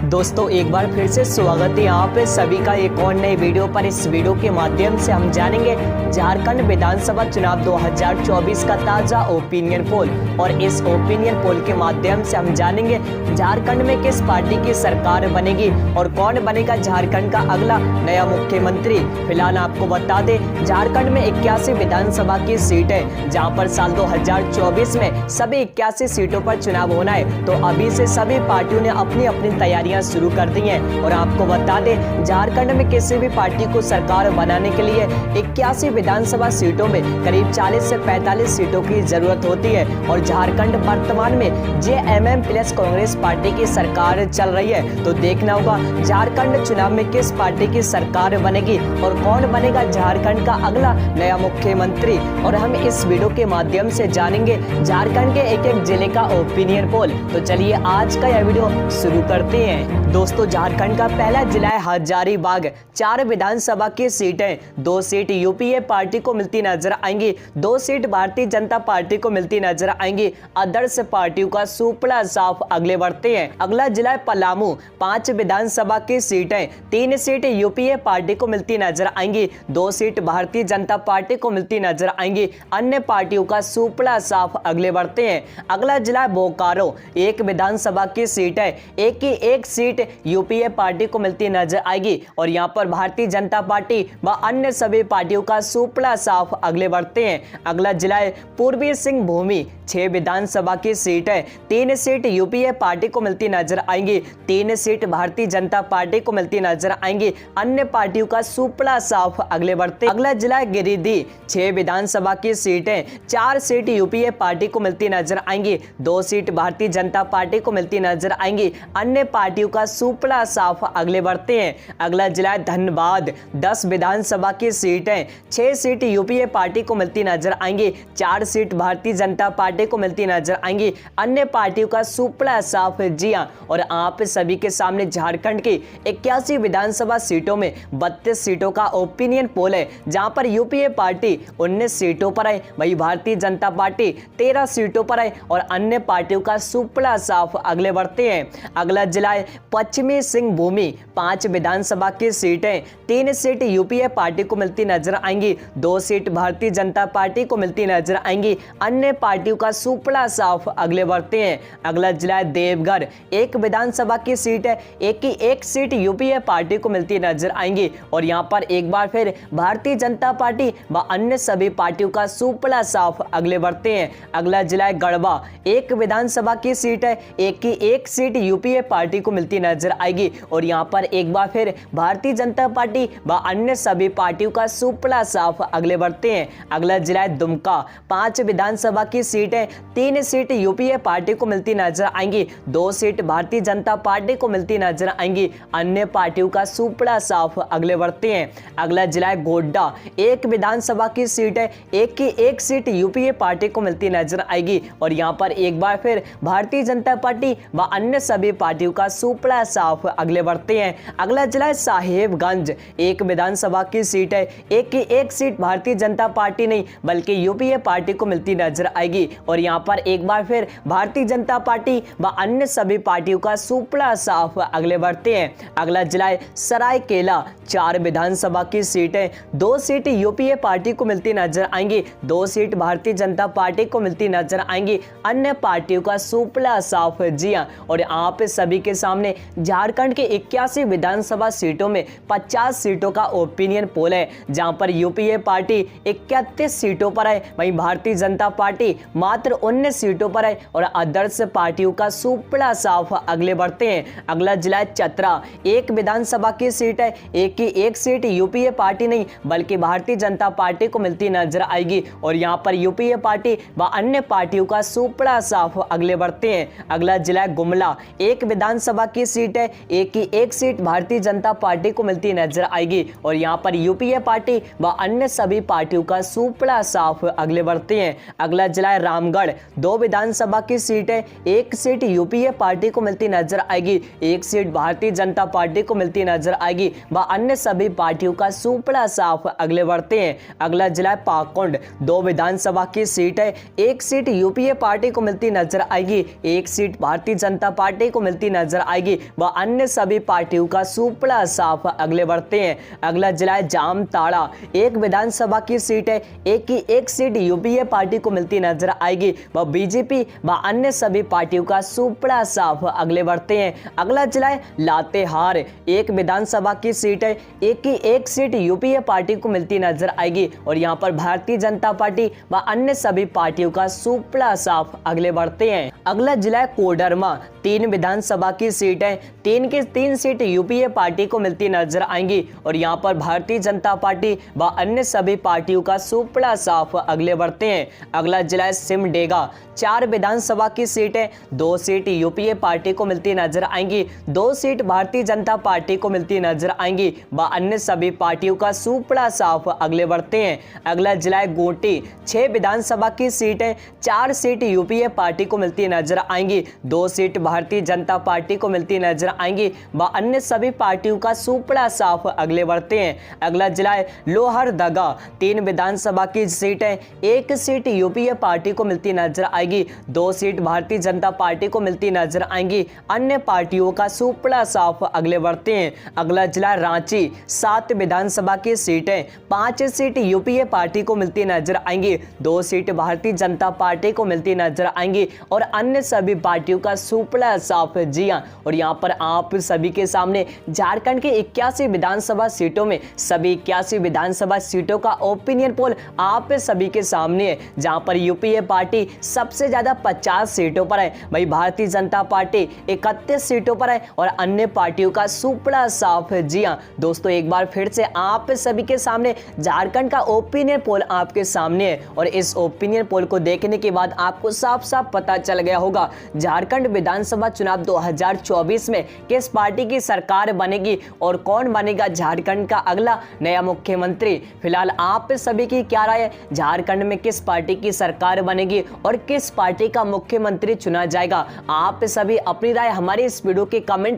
दोस्तों एक बार फिर से स्वागत है यहाँ पे सभी का एक और नई वीडियो पर। इस वीडियो के माध्यम से हम जानेंगे झारखंड विधानसभा चुनाव 2024 का ताजा ओपिनियन पोल, और इस ओपिनियन पोल के माध्यम से हम जानेंगे झारखंड में किस पार्टी की सरकार बनेगी और कौन बनेगा झारखंड का अगला नया मुख्यमंत्री। फिलहाल आपको बता दें झारखंड में 81 विधानसभा की सीट है, जहाँ पर साल 2024 में सभी 81 सीटों पर चुनाव होना है। तो अभी से सभी पार्टियों ने अपनी अपनी तैयारियां शुरू कर दी हैं। और आपको बता दें झारखंड में किसी भी पार्टी को सरकार बनाने के लिए 81 विधानसभा सीटों में करीब 40 से 45 सीटों की जरूरत होती है। और झारखंड वर्तमान में जेएमएम प्लस कांग्रेस पार्टी की सरकार चल रही है। तो देखना होगा झारखंड चुनाव में किस पार्टी की सरकार बनेगी और कौन बनेगा झारखंड का अगला नया मुख्यमंत्री। और हम इस वीडियो के माध्यम से जानेंगे झारखंड के एक एक जिले का ओपिनियन पोल। तो चलिए आज का यह वीडियो शुरू करते हैं। दोस्तों झारखंड का पहला जिला है हजारीबाग। 4 विधानसभा की सीटें, 2 सीट यूपीए पार्टी को मिलती नजर आएंगी, 2 सीट भारतीय जनता पार्टी को मिलती नजर आएंगी। अदर्स पार्टियों का सुपड़ा साफ अगले बढ़ते हैं। अगला जिला है पलामू। 5 विधानसभा की सीटें, 3 सीट यूपीए पार्टी को मिलती नजर आएंगी, 2 सीट भारतीय जनता पार्टी को मिलती नजर आएंगी। अन्य पार्टियों का सुपड़ा साफ अगले बढ़ते हैं। अगला जिला है बोकारो। 1 विधानसभा की सीट है, एक सीट यूपीए पार्टी को मिलती नजर आएगी, और यहां पर भारतीय जनता पार्टी व अन्य सभी पार्टियों का सुपड़ा साफ अगले बढ़ते हैं। अगला जिला है पूर्वी सिंहभूम। 6 विधानसभा की सीट है, 3 सीट यूपीए पार्टी को मिलती नजर आएंगी, 3 सीट भारतीय जनता पार्टी को मिलती नजर आएंगी। अन्य पार्टियों का सुपड़ा साफ अगले बढ़ते हैं। अगला जिला है गिरिडीह। 6 विधानसभा की सीट है, 4 सीट यूपीए पार्टी को मिलती नजर आएंगी, 2 सीट भारतीय जनता पार्टी को मिलती नजर आएंगी। अन्य पार्टियों का सुपड़ा साफ अगले बढ़ते हैं। अगला जिला है धनबाद। 10 विधानसभा की सीट है, 6 सीट यूपीए पार्टी को मिलती नजर आएंगी, 4 सीट भारतीय जनता पार्टी को मिलती नजर आएंगी। अन्य पार्टियों का सुपड़ा साफ। जी हां, और आप सभी के सामने झारखंड की 81 विधानसभा सीटों में 32 सीटों का ओपिनियन पोल है, जहां पर यूपीए पार्टी 19 सीटों पर है, वही भारतीय जनता पार्टी 13 सीटों पर है, और अन्य पार्टियों का सुपड़ा साफ अगले बढ़ते हैं। अगला जिला है पश्चिमी सिंहभूम। 5 विधानसभा की सीटें, 3 सीट यूपीए पार्टी को मिलती नजर आएंगी, 2 सीट भारतीय जनता पार्टी को मिलती नजर आएंगी। अन्य पार्टियों का सुपड़ा साफ अगले बढ़ते हैं। अगला जिला है देवघर। 1 विधानसभा की सीट है, एक सीट यूपीए पार्टी को मिलती नजर आएंगी, और यहां पर एक बार फिर भारतीय जनता पार्टी व अन्य सभी पार्टियों का सुपड़ा साफ अगले बढ़ते हैं। अगला जिला है गढ़वा। 1 विधानसभा की सीट है, एक सीट यूपीए पार्टी को मिलती नजर आएगी, और यहां पर एक बार फिर भारतीय जनता पार्टी व अन्य सभी पार्टियों का सुपड़ा साफ अगले बढ़ते हैं। अगला जिला है दुमका। 5 विधानसभा की सीट है, 3 सीट यूपीए पार्टी को मिलती नजर आएंगी, 2 सीट भारतीय जनता पार्टी को मिलती नजर आएंगी। अन्य पार्टियों का सुपड़ा साफ अगले बढ़ते हैं। अगला जिला है गोड्डा। 1 विधानसभा की सीट है, एक सीट यूपीए पार्टी को मिलती नजर आएगी, और यहां पर एक बार फिर भारतीय जनता पार्टी व अन्य सभी पार्टियों का सुपड़ा साफ अगले बढ़ते हैं। अगला जिला है साहेबगंज। 1 विधानसभा की सीट है, एक सीट भारतीय जनता पार्टी नहीं बल्कि यूपीए पार्टी को मिलती नजर आएगी, और यहां पर एक बार फिर भारतीय जनता पार्टी व अन्य सभी पार्टियों का सुपड़ा साफ अगले बढ़ते हैं। अगला जिला है सरायकेला। 4 विधानसभा की सीट है, 2 सीट यूपीए पार्टी को मिलती नजर आएंगी, 2 सीट भारतीय जनता पार्टी को मिलती नजर आएंगी। अन्य पार्टियों का सुपड़ा साफ। जी हां, और आप सभी के सामने झारखंड के 81 विधानसभा सीटों में 50 सीटों का ओपिनियन पोल है, जहां पर यूपीए पार्टी 31 सीटों पर है, वहीं भारतीय जनता पार्टी मात्र 19 सीटों पर है, और अदर्स पार्टियों का सुपड़ा साफ अगले बढ़ते हैं। अगला जिला है चतरा। 1 विधानसभा की सीट है, एक सीट यूपीए पार्टी नहीं बल्कि भारतीय जनता पार्टी को मिलती नजर आएगी, और यहां पर यूपीए पार्टी व अन्य पार्टियों का सुपड़ा साफ अगले बढ़ते हैं। अगला जिला है गुमला। 1 विधानसभा की सीट है, एक सीट भारतीय जनता पार्टी को मिलती नजर आएगी, और यहां पर यूपीए पार्टी व अन्य सभी पार्टियों का सुपड़ा साफ अगले बढ़ते हैं। अगला जिला है रामगढ़। 2 विधानसभा की सीट है, एक सीट यूपीए पार्टी को मिलती नजर आएगी, 1 सीट भारतीय जनता पार्टी को मिलती नजर आएगी, व अन्य सभी पार्टियों का सुपड़ा साफ अगले बढ़ते हैं। अगला जिला है पाकुंड। 2 विधानसभा की सीट है, 1 सीट यूपीए पार्टी को मिलती नजर आएगी, 1 सीट भारतीय जनता पार्टी को मिलती नजर आएगी व अन्य सभी पार्टियों का सुपड़ा साफ। अगले बढ़ते हैं, अगला जिला है जामताड़ा। एक विधानसभा की सीट है, एक सीट यूपीए पार्टी को मिलती नजर आएगी व बीजेपी व अन्य सभी पार्टियों का सुपड़ा साफ। अगले बढ़ते हैं, अगला जिला है लातेहार। एक विधानसभा की सीट है, एक सीट यूपीए पार्टी को मिलती नजर आएगी और यहां पर भारतीय जनता पार्टी व अन्य सभी पार्टियों का सुपड़ा साफ। अगले बढ़ते हैं, अगला जिला है कोडरमा। 3 विधानसभा की सीट है, 3 सीट यूपीए पार्टी को मिलती नजर आएंगी और यहां पर भारतीय जनता पार्टी व अन्य सभी पार्टियों का सुपड़ा साफ। अगले बढ़ते हैं, अगला जिला है सिमडेगा। 4 विधानसभा की सीट है, 2 सीट यूपीए पार्टी को मिलती नजर आएंगी, 2 सीट भारतीय जनता पार्टी को मिलती नजर आएंगी व अन्य सभी पार्टियों का सुपड़ा साफ। अगले बढ़ते हैं, अगला जिला है गोटी। 6 विधानसभा की सीट है, 4 सीट यूपीए पार्टी को मिलती नजर आएंगी, 2 सीट भारतीय जनता पार्टी को मिलती नजर आएंगी व अन्य सभी पार्टियों का सुपड़ा साफ। अगले बढ़ते हैं, अगला जिला है लोहरदगा। 3 विधानसभा की सीट है, 1 सीट यूपीए पार्टी को मिलती नजर आएगी, 2 सीट भारतीय जनता पार्टी को मिलती नजर आएंगी, अन्य पार्टियों का सुपड़ा साफ। अगले बढ़ते हैं, अगला जिला रांची। 7 विधानसभा की सीट है, 5 सीट यूपीए पार्टी को मिलती नजर आएंगी, 2 सीट भारतीय जनता पार्टी को मिलती नजर आएंगी और अन्य सभी पार्टियों का सुपड़ा साफ। जी हां, और यहां पर आप सभी के सामने झारखंड के 81 विधानसभा सीटों में सभी 81 विधानसभा सीटों का ओपिनियन पोल आप सभी के सामने है, जहां पर यूपीए पार्टी सबसे ज्यादा 50 सीटों पर है, वही भारतीय जनता पार्टी 31 सीटों पर है और अन्य पार्टियों का सुपड़ा साफ। जी हां दोस्तों, एक बार फिर से आप सभी के सामने झारखंड का ओपिनियन पोल आपके सामने है और इस ओपिनियन पोल को देखने के बाद आपको साफ साफ पता चल गया होगा झारखंड विधानसभा चुनाव 2024 में किस पार्टी की सरकार बनेगी और कौन बनेगा झारखंड का अगला नया मुख्यमंत्री। फिलहाल आप सभी की क्या राय है, झारखंड में किस पार्टी की सरकार बनेगी और किस पार्टी का मुख्यमंत्री चुना जाएगा? आप सभी अपनी राय हमारे इस वीडियो के कमेंट